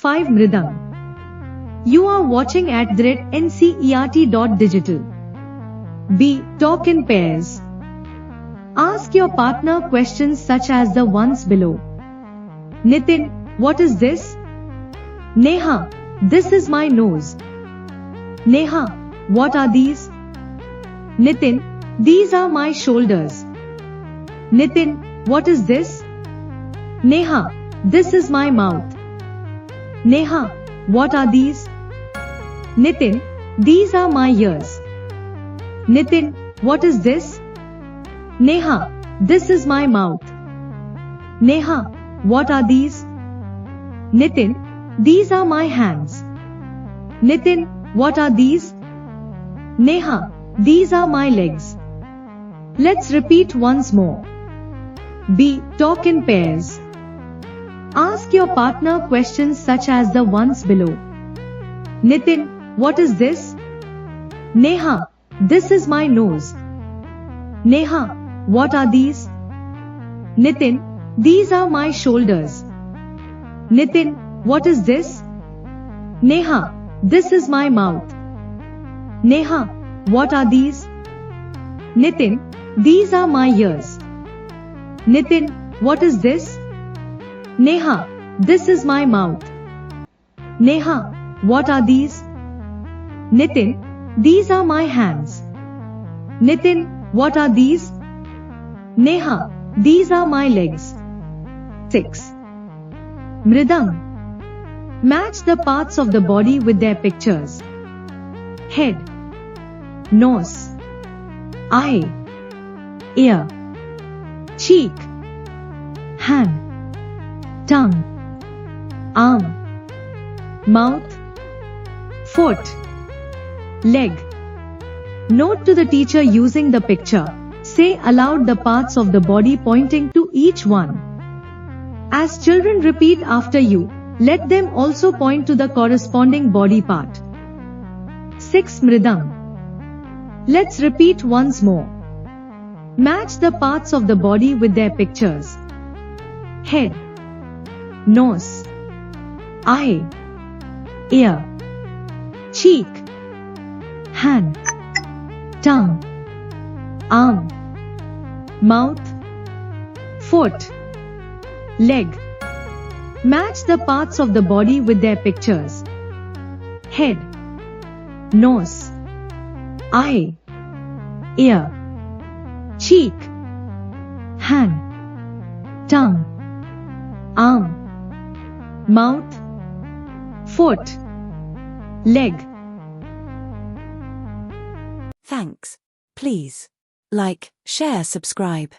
5. Mridang. You are watching at ncert.digital. B. Talk in pairs. Ask your partner questions such as the ones below. Nitin, what is this? Neha, this is my nose. Neha, what are these? Nitin, these are my shoulders. Nitin, what is this? Neha, this is my mouth. Neha, what are these? Nitin, these are my ears. Nitin, what is this? Neha, this is my mouth. Neha, what are these? Nitin, these are my hands. Nitin, what are these? Neha, these are my legs. Let's repeat once more. B. Talk in pairs. Ask your partner questions such as the ones below. Nitin, what is this? Neha, this is my nose. Neha, what are these? Nitin, these are my shoulders. Nitin, what is this? Neha, this is my mouth. Neha, what are these? Nitin, these are my ears. Nitin, what is this? Neha, this is my mouth. Neha, what are these? Nitin, these are my hands. Nitin, what are these? Neha, these are my legs. 6. Mridang. Match the parts of the body with their pictures. Head, nose, eye, ear, cheek, hand, tongue, arm, mouth, foot, leg. Note to the teacher using the picture. Say aloud the parts of the body pointing to each one. As children repeat after you, let them also point to the corresponding body part. 6. Mridang. Let's repeat once more. Match the parts of the body with their pictures. Head, nose, eye, ear, cheek, hand, tongue, arm, mouth, foot, leg. Match the parts of the body with their pictures. Head, nose, eye, ear, cheek, hand, tongue, arm, mouth, foot, leg. Thanks. Please like, share, subscribe.